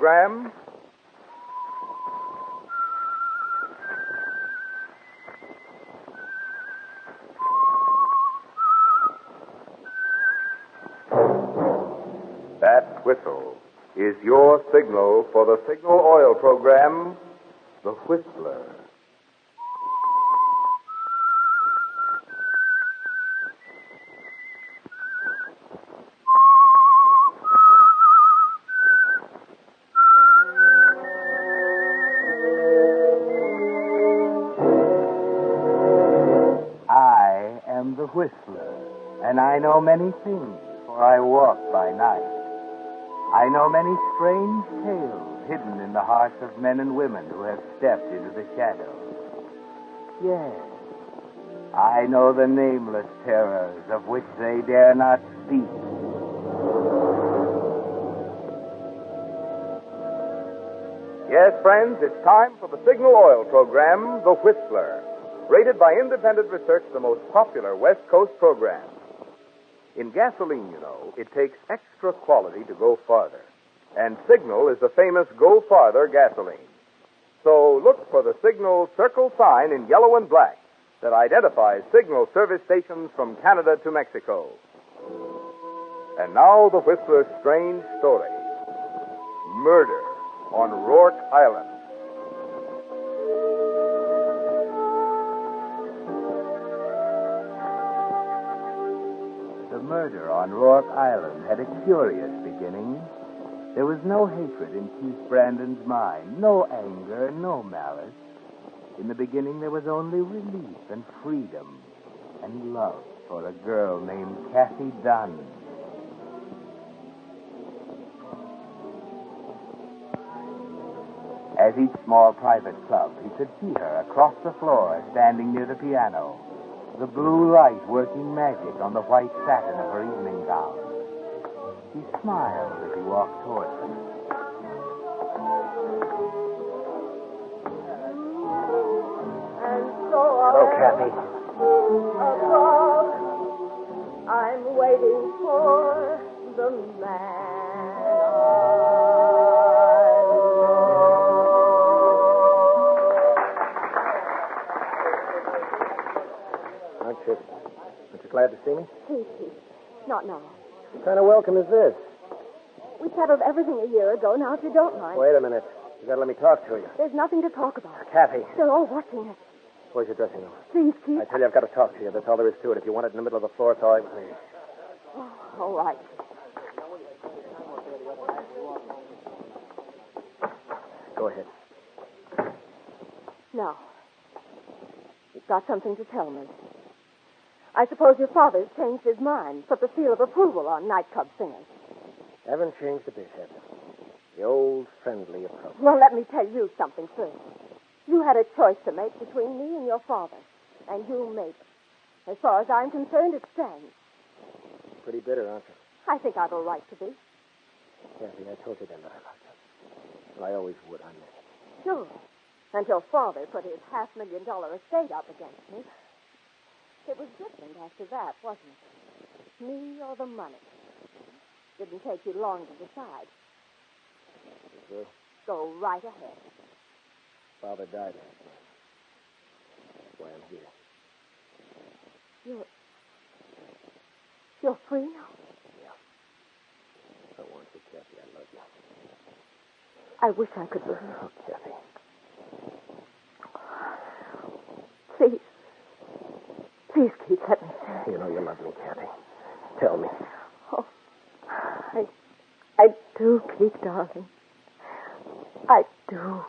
program. That whistle is your signal for the Signal Oil program, The Whistler. I am the Whistler, and I know many things, for I walk by night. I know many strange tales hidden in the hearts of men and women who have stepped into the shadows. Yes, I know the nameless terrors of which they dare not speak. Yes, friends, it's time for the Signal Oil program, The Whistler, rated by independent research the most popular West Coast program. In gasoline, you know, it takes extra quality to go farther. And Signal is the famous Go Farther gasoline. So look for the Signal circle sign in yellow and black that identifies Signal service stations from Canada to Mexico. And now the Whistler's strange story. Murder on Rourke Island. The murder on Rourke Island had a curious beginning. There was no hatred in Keith Brandon's mind, no anger, no malice. In the beginning, there was only relief and freedom and love for a girl named Kathy Dunn. As each small private club, he could see her across the floor, standing near the piano, the blue light working magic on the white satin of her evening gown. He smiled as he walked toward her. And so Hello, Kathy. above, I'm waiting for the man Aren't you glad to see me? Please, not now. What kind of welcome is this? We settled everything a year ago. Now, if you don't mind. Wait a minute. You gotta let me talk to you. There's nothing to talk about. Kathy, They're all watching us. where's your dressing room? Please, Keith. I tell you, I've got to talk to you. That's all there is to it. If you want it in the middle of the floor, it's all right with me. Oh, all right. Go ahead. Now, you've got something to tell me. I suppose your father's changed his mind, put the seal of approval on nightclub singers. Haven't changed a bit, have you? The old friendly approach. Well, let me tell you something first. You had a choice to make between me and your father, and you made it. As far as I'm concerned, it stands. Pretty bitter, aren't you? I think I've a right to be. Kathy, I told you then that I loved you. I always would, I meant it. Sure. Until father put his $500,000 estate up against me. It was different after that, wasn't it? Me or the money. Didn't take you long to decide. Sure. Go right ahead. Father died last night. That's why I'm here. You're free now? I want you, Kathy. I love you. I wish I could believe. Oh, Kathy. Please. Please, Keith, let me say. You know you love me, Kathy. Tell me. Oh, I do, Keith, darling. I do.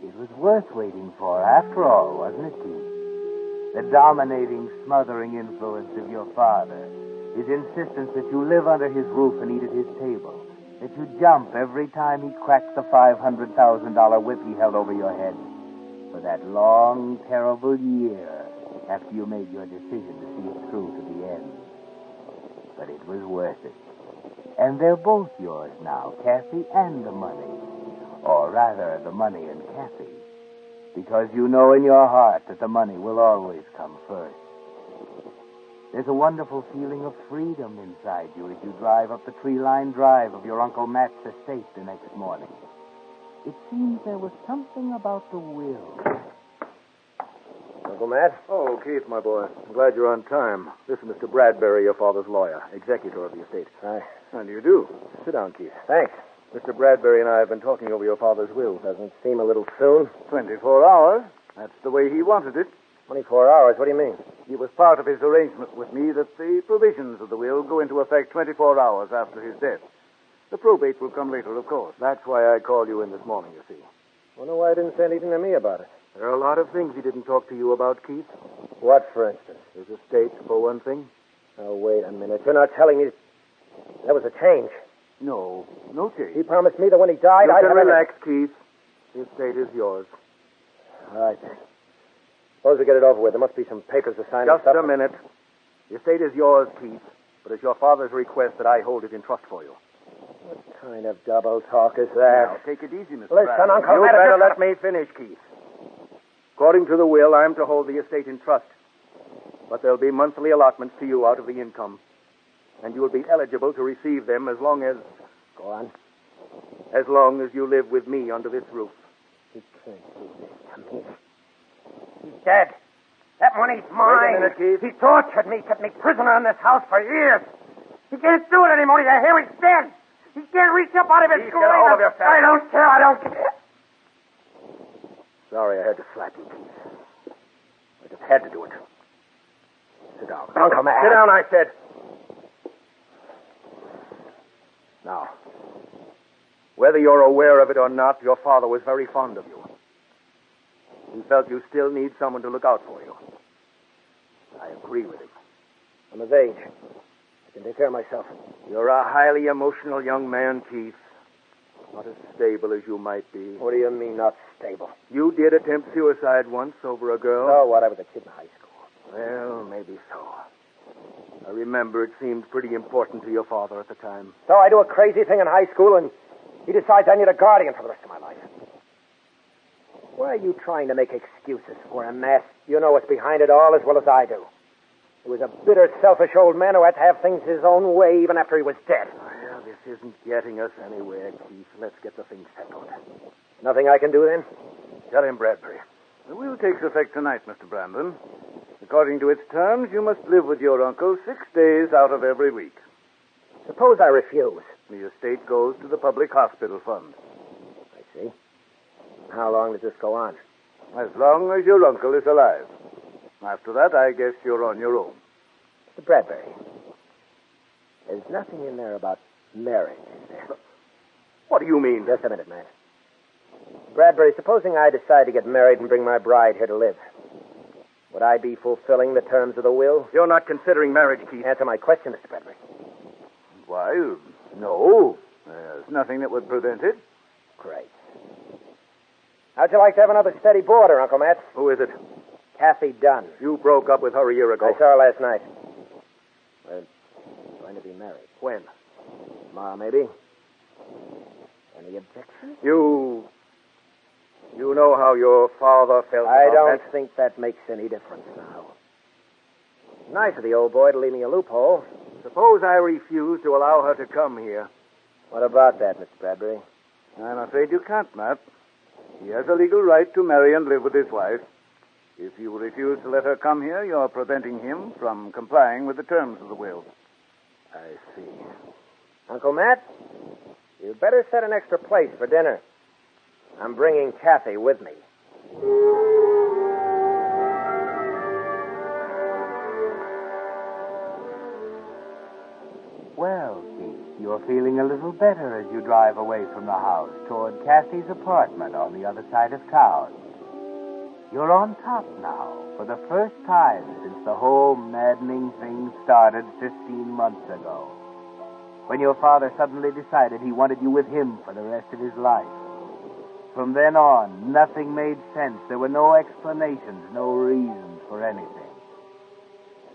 It was worth waiting for, after all, wasn't it, Keith? The dominating, smothering influence of your father. His insistence that you live under his roof and eat at his table. That you jump every time he cracked the $500,000 whip he held over your head. For that long, terrible year after you made your decision to see it through to the end. But it was worth it. And they're both yours now, Kathy and the money. Or rather, the money and Kathy. Because you know in your heart that the money will always come first. There's a wonderful feeling of freedom inside you as you drive up the tree-lined drive of your Uncle Matt's estate the next morning. It seems there was something about the will. Uncle Matt? Oh, Keith, my boy. I'm glad you're on time. This is Mr. Bradbury, your father's lawyer, executor of the estate. Hi. How do you do? Sit down, Keith. Thanks. Mr. Bradbury and I have been talking over your father's will. Doesn't seem a little soon. 24 hours. That's the way he wanted it. 24 hours? What do you mean? It was part of his arrangement with me that the provisions of the will go into effect 24 hours after his death. The probate will come later, of course. That's why I called you in this morning, you see. Wonder why he didn't say anything to me about it. There are a lot of things he didn't talk to you about, Keith. What, for instance? His estate, for one thing. Oh, wait a minute. You're not telling me that was a change. No change. He promised me that when he died, You I'd can have relax, Keith. The estate is yours. All right, then. Suppose we get it over with. There must be some papers to sign. Just a minute. The estate is yours, Keith, but it's your father's request that I hold it in trust for you. What kind of double talk is that? Now, take it easy, Mr. Listen, Bradley. Uncle You Matt, better let me finish, Keith. According to the will, I'm to hold the estate in trust. But there'll be monthly allotments to you out of the income. And you will be eligible to receive them as long as... Go on. As long as you live with me under this roof. He can't do this to me. He's dead. That money's mine. Wait a minute, Keith. He tortured me, kept me prisoner in this house for years. He can't do it anymore. You hear? He's dead. He can't reach up out of his Keith, grave. get a hold of yourself. I don't care. I don't care. Sorry I had to slap you, Keith. I just had to do it. Sit down. Uncle Matt. Sit down, I said. Now, whether you're aware of it or not, your father was very fond of you. He felt you still need someone to look out for you. I agree with him. I'm of age. I can take care of myself. You're a highly emotional young man, Keith. Not as stable as you might be. What do you mean, not stable? You did attempt suicide once over a girl. Oh, what? I was a kid in high school. Well, maybe so. I remember it seemed pretty important to your father at the time. So I do a crazy thing in high school, and he decides I need a guardian for the rest of my life. Why are you trying to make excuses for him, Matt? You know what's behind it all as well as I do. He was a bitter, selfish old man who had to have things his own way even after he was dead. Well, this isn't getting us anywhere, Keith. Let's get the thing settled. Nothing I can do then? Tell him, Bradbury. The will takes effect tonight, Mr. Brandon. According to its terms, you must live with your uncle 6 days out of every week. Suppose I refuse. The estate goes to the public hospital fund. I see. How long does this go on? As long as your uncle is alive. After that, I guess you're on your own. Mr. Bradbury, there's nothing in there about marriage, is there? What do you mean? Just a minute, Matt. Bradbury, supposing I decide to get married and bring my bride here to live, would I be fulfilling the terms of the will? You're not considering marriage, Keith. Answer my question, Mr. Bradbury. Why, no. There's nothing that would prevent it. Great. How'd you like to have another steady boarder, Uncle Matt? Who is it? Kathy Dunn. You broke up with her a year ago. I saw her last night. We're going to be married. When? Tomorrow, maybe. Any objections? You know how your father felt I about don't that? think that makes any difference now. Nice of the old boy to leave me a loophole. Suppose I refuse to allow her to come here. What about that, Mr. Bradbury? I'm afraid you can't, Matt. He has a legal right to marry and live with his wife. If you refuse to let her come here, you're preventing him from complying with the terms of the will. I see. Uncle Matt, you'd better set an extra place for dinner. I'm bringing Kathy with me. Well, Keith, you're feeling a little better as you drive away from the house toward Kathy's apartment on the other side of town. You're on top now, for the first time since the whole maddening thing started 15 months ago, when your father suddenly decided he wanted you with him for the rest of his life. From then on, nothing made sense. There were no explanations, no reasons for anything.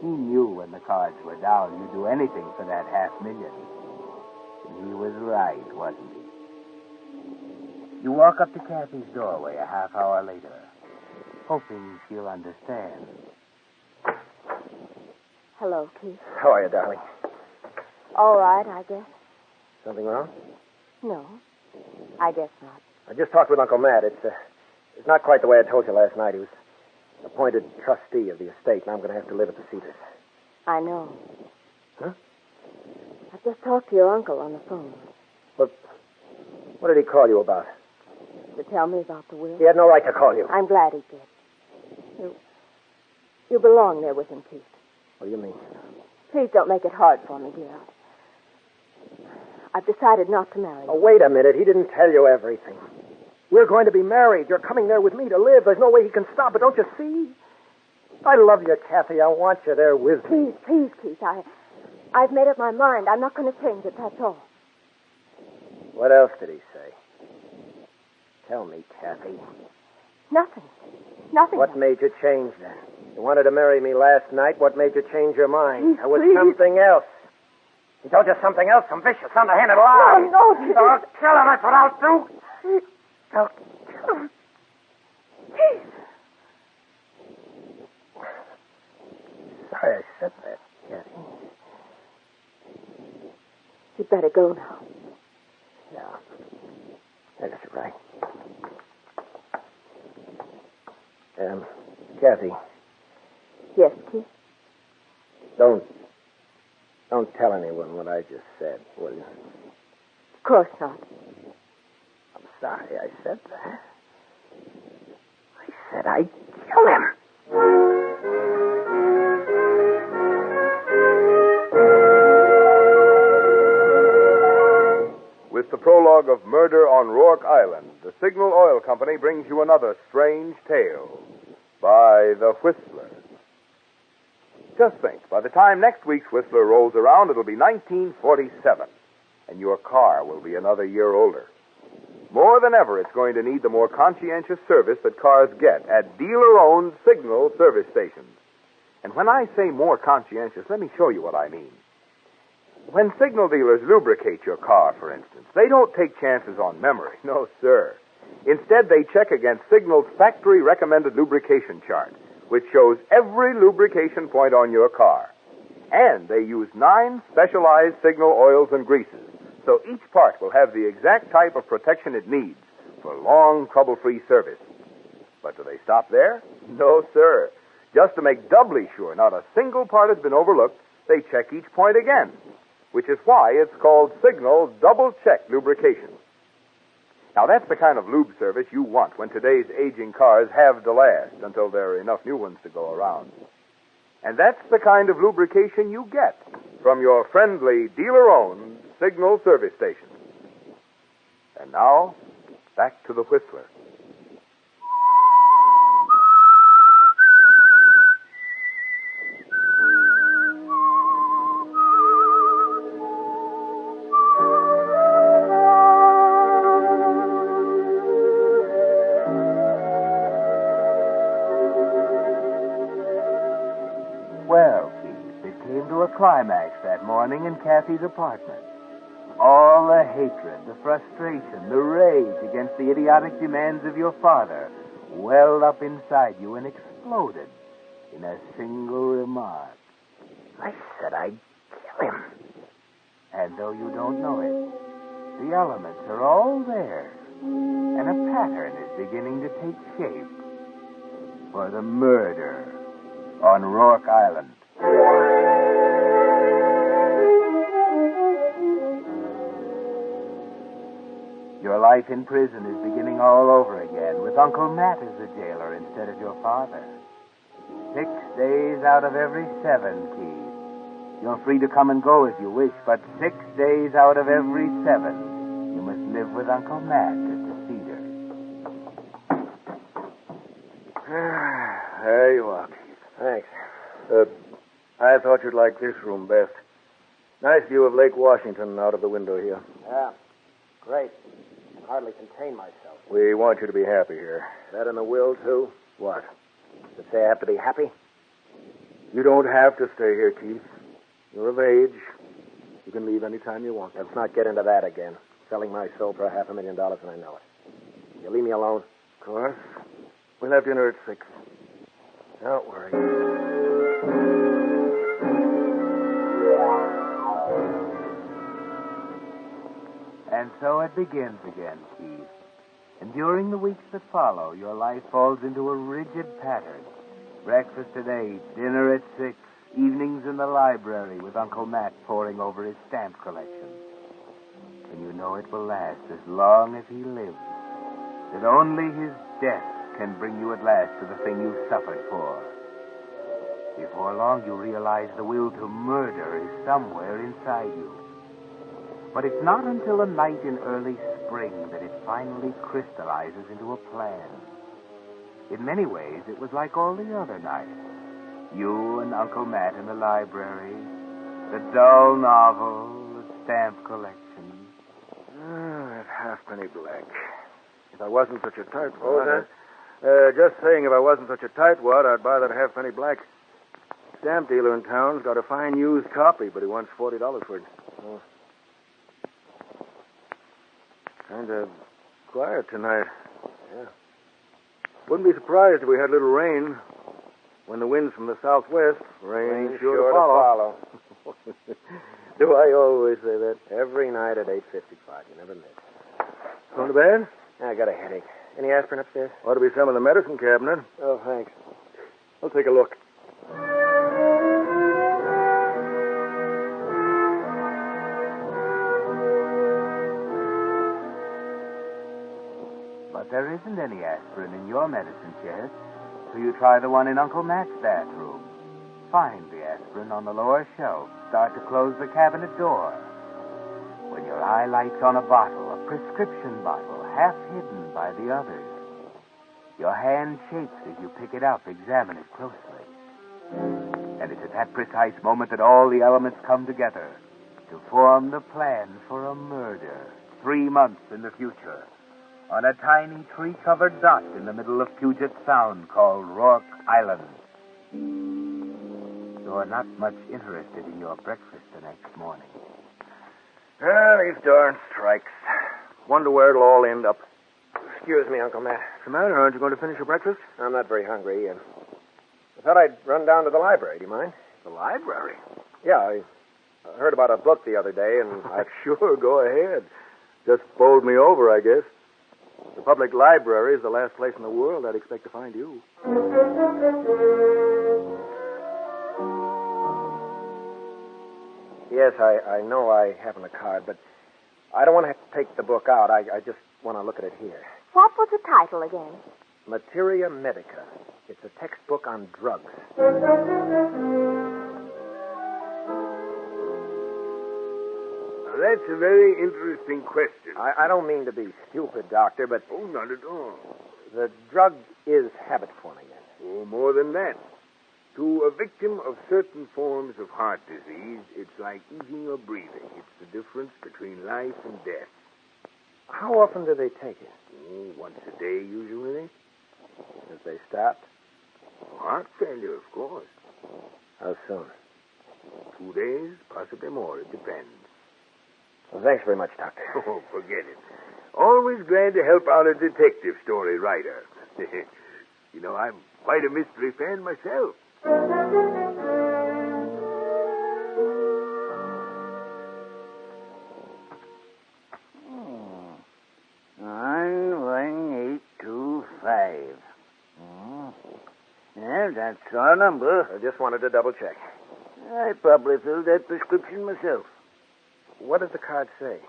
He knew when the cards were down you'd do anything for that $500,000. And he was right, wasn't he? You walk up to Kathy's doorway a half hour later. hoping she'll understand. Hello, Keith. How are you, darling? All right, I guess. Something wrong? No, I guess not. I just talked with Uncle Matt. It's not quite the way I told you last night. He was appointed trustee of the estate, and I'm going to have to live at the Cedars. I know. Huh? I just talked to your uncle on the phone. But what did he call you about? To tell me about the will. He had no right to call you. I'm glad he did. You belong there with him, Keith. What do you mean? Please don't make it hard for me, dear. I've decided not to marry you. Oh, wait a minute. He didn't tell you everything. We're going to be married. You're coming there with me to live. There's no way he can stop it. Don't you see? I love you, Kathy. I want you there with me. Please, Keith. I've made up my mind. I'm not going to change it, that's all. What else did he say? Tell me, Kathy. Nothing. Nothing. What made you change then? You wanted to marry me last night. What made you change your mind? There was Please. something else. He told you something else, some vicious, underhanded lie. No, Keith. Don't kill him. That's what I'll do. Don't kill him. Keith. Sorry I said that, Kathy. You'd better go now. Yeah. I guess you're right. Kathy. Yes, Keith? Don't tell anyone what I just said, will you? Of course not. I'm sorry I said that. I said I'd kill him. With the prologue of Murder on Rourke Island, the Signal Oil Company brings you another strange tale by The Whistler. Just think, by the time next week's Whistler rolls around, it'll be 1947, and your car will be another year older. More than ever, it's going to need the more conscientious service that cars get at dealer-owned Signal service stations. And when I say more conscientious, let me show you what I mean. When Signal dealers lubricate your car, for instance, they don't take chances on memory. No, sir. Instead, they check against Signal's factory-recommended lubrication chart, which shows every lubrication point on your car. And they use 9 specialized Signal oils and greases, so each part will have the exact type of protection it needs for long, trouble-free service. But do they stop there? No, sir. Just to make doubly sure not a single part has been overlooked, they check each point again, which is why it's called Signal Double-Check Lubrication. Now, that's the kind of lube service you want when today's aging cars have to last until there are enough new ones to go around. And that's the kind of lubrication you get from your friendly, dealer-owned Signal service station. And now, back to the Whistler. Well, Keith, it came to a climax that morning in Kathy's apartment. All the hatred, the frustration, the rage against the idiotic demands of your father welled up inside you and exploded in a single remark. I said I'd kill him. And though you don't know it, the elements are all there, and a pattern is beginning to take shape for the murder on Rourke Island. Your life in prison is beginning all over again, with Uncle Matt as the jailer instead of your father. 6 days out of every 7, Keith. You're free to come and go if you wish, but 6 days out of every 7, you must live with Uncle Matt at the Cedars. There you are, Keith. Thanks. I thought you'd like this room best. Nice view of Lake Washington out of the window here. Yeah. Great. I can hardly contain myself. We want you to be happy here. That in the will, too? What? Does it say I have to be happy? You don't have to stay here, Keith. You're of age. You can leave any time you want. Let's not get into that again. Selling my soul for $500,000 and I know it. You leave me alone? Of course. We'll have dinner at 6. Don't worry. And so it begins again, Keith. And during the weeks that follow, your life falls into a rigid pattern. Breakfast at 8, dinner at 6, evenings in the library with Uncle Matt poring over his stamp collection. And you know it will last as long as he lives. That only his death can bring you at last to the thing you suffered for. Before long, you realize the will to murder is somewhere inside you. But it's not until a night in early spring that it finally crystallizes into a plan. In many ways, it was like all the other nights. You and Uncle Matt in the library, the dull novel, the stamp collection. That halfpenny black. If I wasn't such a tightwad... What was just saying, if I wasn't such a tightwad, I'd buy that halfpenny black. Stamp dealer in town's got a fine used copy, but he wants $40 for it. Oh. Kind of quiet tonight. Yeah. Wouldn't be surprised if we had a little rain. When the wind's from the southwest, rain's sure to follow. Do I always say that? Every night at 8:55. You never miss. Going to bed? I got a headache. Any aspirin upstairs? Ought to be some in the medicine cabinet. Oh, thanks. I'll take a look. But there isn't any aspirin in your medicine chest, so you try the one in Uncle Matt's bathroom. Find the aspirin on the lower shelf. Start to close the cabinet door. When your eye lights on a bottle, a prescription bottle, half hidden by the others, your hand shakes as you pick it up, examine it closely. And it's at that precise moment that all the elements come together to form the plan for a murder 3 months in the future on a tiny tree-covered dot in the middle of Puget Sound called Rourke Island. You're not much interested in your breakfast the next morning. These darn strikes. Wonder where it'll all end up. Excuse me, Uncle Matt. What's the matter? Aren't you going to finish your breakfast? I'm not very hungry. I thought I'd run down to the library. Do you mind? The library? Yeah, I heard about a book the other day, and Sure, go ahead. Just bowled me over, I guess. The public library is the last place in the world I'd expect to find you. Yes, I know I haven't a card, but I don't want to have to take the book out. I just want to look at it here. What was the title again? Materia Medica. It's a textbook on drugs. That's a very interesting question. I don't mean to be stupid, Doctor, but... Oh, not at all. The drug is habit-forming, then. Oh, more than that. To a victim of certain forms of heart disease, it's like eating or breathing. It's the difference between life and death. How often do they take it? Oh, once a day, usually. If they stopped? Heart failure, of course. How soon? 2 days, possibly more. It depends. Well, thanks very much, Doctor. Oh, forget it. Always glad to help out a detective story writer. You know, I'm quite a mystery fan myself. Oh. 91825. Yeah, that's our number. I just wanted to double-check. I probably filled that prescription myself. What does the card say?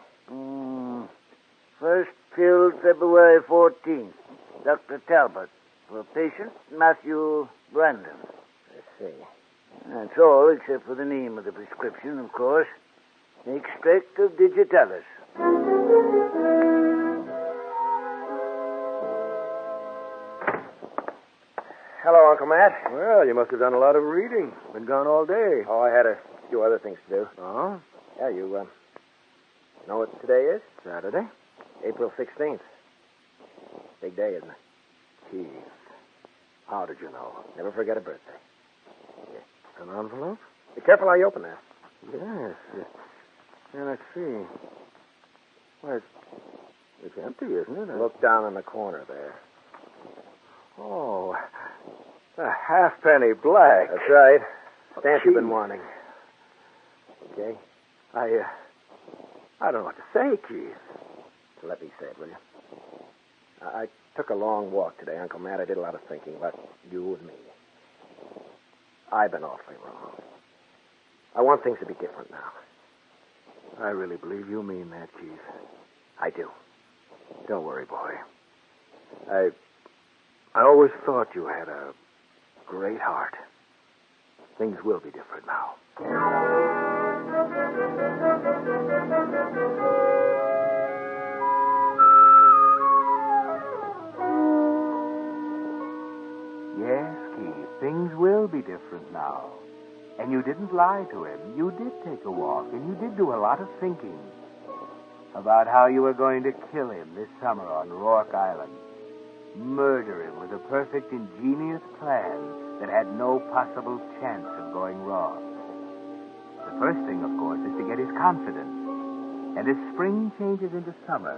First filled February 14th. Dr. Talbot. For patient, Matthew Brandon. I see. That's all except for the name of the prescription, of course. Extract of digitalis. Hello, Uncle Matt. Well, you must have done a lot of reading. Been gone all day. Oh, I had a few other things to do. Oh? Yeah, you know what today is? Saturday? April 16th. Big day, isn't it? Keith, how did you know? Never forget a birthday. An envelope? Be careful how you open that. Yes. Yeah, let's see. Well, it's empty, isn't it? Look down in the corner there. Oh, a halfpenny black. That's right. Stamp you've been Chief. wanting. Okay? I don't know what to say, Keith. Let me say it, will you? I took a long walk today, Uncle Matt. I did a lot of thinking about you and me. I've been awfully wrong. I want things to be different now. I really believe you mean that, Keith. I do. Don't worry, boy. I always thought you had a great heart. Things will be different now. Yes, Keith, things will be different now. And you didn't lie to him. You did take a walk, and you did do a lot of thinking about how you were going to kill him this summer on Rourke Island. Murder him with a perfect, ingenious plan that had no possible chance of going wrong. The first thing, of course, is to get his confidence. And as spring changes into summer,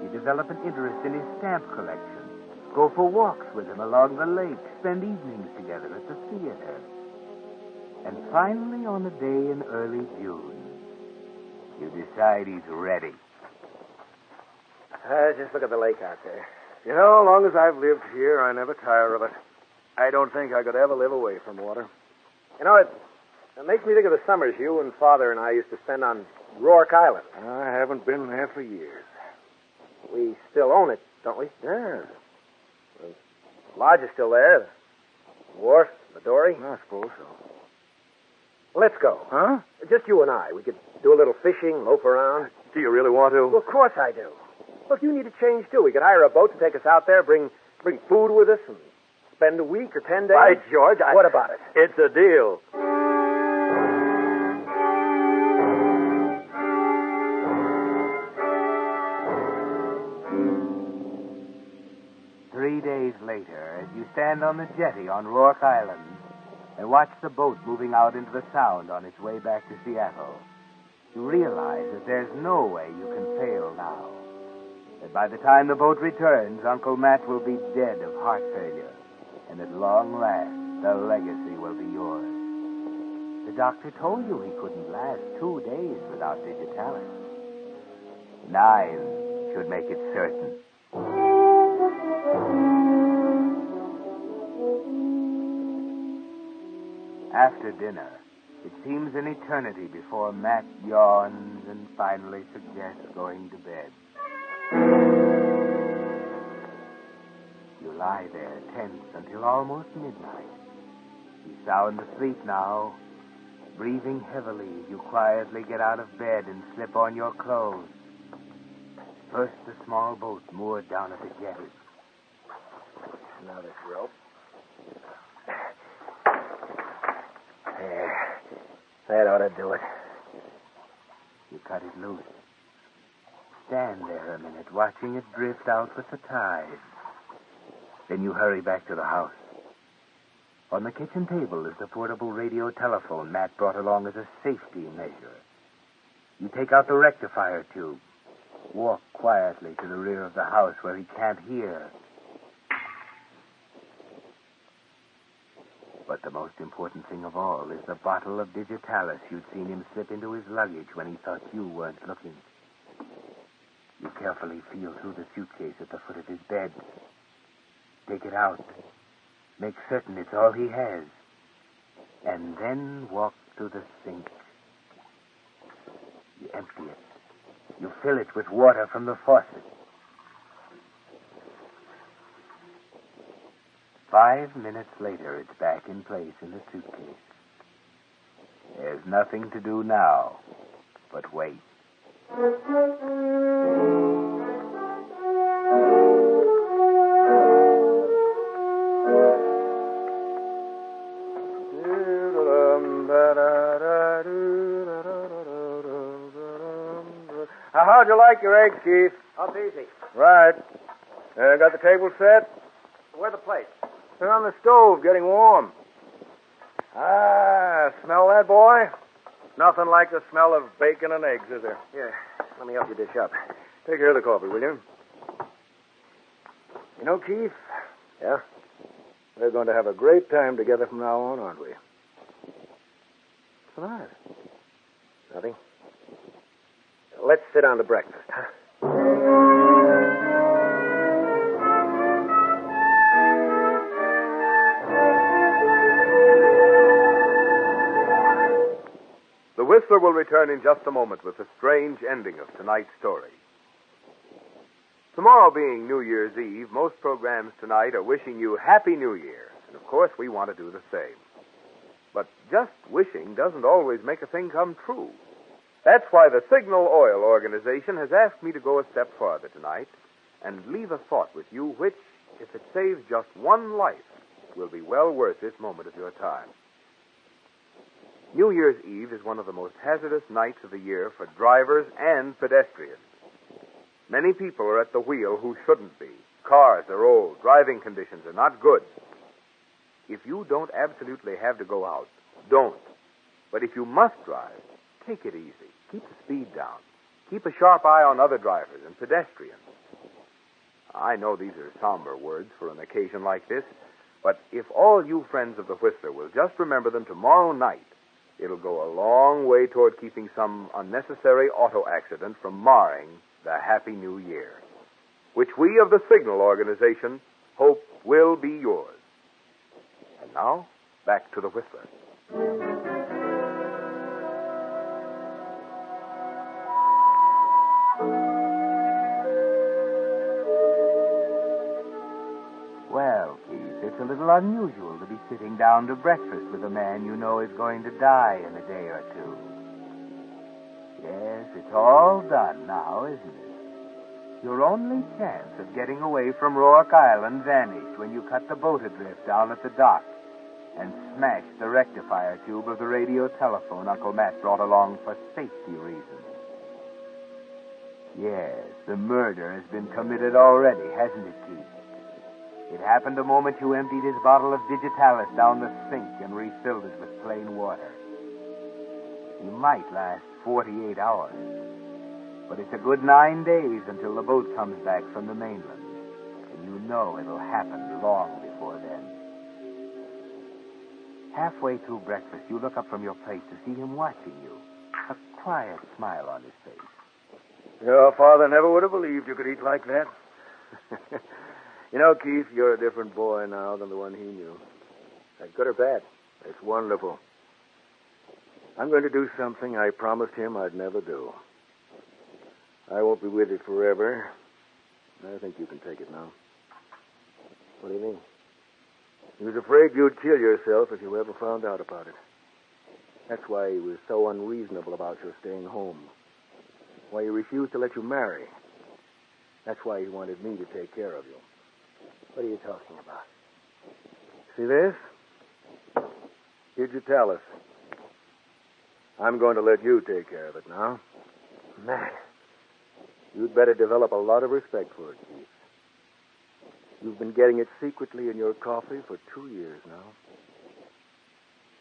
you develop an interest in his stamp collection. Go for walks with him along the lake. Spend evenings together at the theater. And finally, on a day in early June, you decide he's ready. Just look at the lake out there. You know, as long as I've lived here, I never tire of it. I don't think I could ever live away from water. You know, it makes me think of the summers you and Father and I used to spend on Rourke Island. I haven't been there for years. We still own it, don't we? Yes. The lodge is still there. The wharf, the dory. I suppose so. Let's go. Huh? Just you and I. We could do a little fishing, loaf around. Do you really want to? Well, of course I do. Look, you need a change, too. We could hire a boat to take us out there, bring food with us, and spend a week or 10 days. By George, What about it? It's a deal. Days later, as you stand on the jetty on Rourke Island and watch the boat moving out into the Sound on its way back to Seattle, you realize that there's no way you can fail now. That by the time the boat returns, Uncle Matt will be dead of heart failure, and at long last, the legacy will be yours. The doctor told you he couldn't last 2 days without digitalis. 9 should make it certain. After dinner, it seems an eternity before Matt yawns and finally suggests going to bed. You lie there tense until almost midnight. He's sound asleep now. Breathing heavily, you quietly get out of bed and slip on your clothes. First, the small boat moored down at the jetty. Now this rope. There. That ought to do it. You cut it loose. Stand there a minute, watching it drift out with the tide. Then you hurry back to the house. On the kitchen table is the portable radio telephone Matt brought along as a safety measure. You take out the rectifier tube. Walk quietly to the rear of the house where he can't hear. But the most important thing of all is the bottle of digitalis you'd seen him slip into his luggage when he thought you weren't looking. You carefully feel through the suitcase at the foot of his bed. Take it out. Make certain it's all he has. And then walk to the sink. You empty it. You fill it with water from the faucet. 5 minutes later, it's back in place in the suitcase. There's nothing to do now but wait. How'd you like your eggs, Keith? Oh, it's easy. Right. Got the table set? Where the plate? They're on the stove, getting warm. Ah, smell that, boy? Nothing like the smell of bacon and eggs, is there? Here, let me help you dish up. Take care of the coffee, will you? You know, Keith, Yeah? We're going to have a great time together from now on, aren't we? What's the matter? Nothing. Let's sit down to breakfast, huh? The Whistler will return in just a moment with the strange ending of tonight's story. Tomorrow being New Year's Eve, most programs tonight are wishing you Happy New Year. And of course, we want to do the same. But just wishing doesn't always make a thing come true. That's why the Signal Oil Organization has asked me to go a step farther tonight and leave a thought with you which, if it saves just one life, will be well worth this moment of your time. New Year's Eve is one of the most hazardous nights of the year for drivers and pedestrians. Many people are at the wheel who shouldn't be. Cars are old. Driving conditions are not good. If you don't absolutely have to go out, don't. But if you must drive, take it easy. Keep the speed down. Keep a sharp eye on other drivers and pedestrians. I know these are somber words for an occasion like this, but if all you friends of the Whistler will just remember them tomorrow night, it'll go a long way toward keeping some unnecessary auto accident from marring the Happy New Year, which we of the Signal Organization hope will be yours. And now, back to the Whistler. Well, Keith, it's a little unusual to be sitting down to breakfast with a man you know is going to die in a day or two. Yes, it's all done now, isn't it? Your only chance of getting away from Rourke Island vanished when you cut the boat adrift down at the dock and smashed the rectifier tube of the radio telephone Uncle Matt brought along for safety reasons. Yes, the murder has been committed already, hasn't it, Keith? It happened the moment you emptied his bottle of digitalis down the sink and refilled it with plain water. He might last 48 hours, but it's a good 9 days until the boat comes back from the mainland, and you know it'll happen long before then. Halfway through breakfast, you look up from your plate to see him watching you, a quiet smile on his face. Your father never would have believed you could eat like that. You know, Keith, you're a different boy now than the one he knew. Is that good or bad? It's wonderful. I'm going to do something I promised him I'd never do. I won't be with you forever. I think you can take it now. What do you mean? He was afraid you'd kill yourself if you ever found out about it. That's why he was so unreasonable about your staying home. Why he refused to let you marry. That's why he wanted me to take care of you. What are you talking about? See this? Digitalis. I'm going to let you take care of it now. Matt. You'd better develop a lot of respect for it, Keith. You've been getting it secretly in your coffee for 2 years now.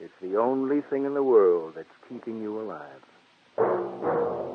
It's the only thing in the world that's keeping you alive.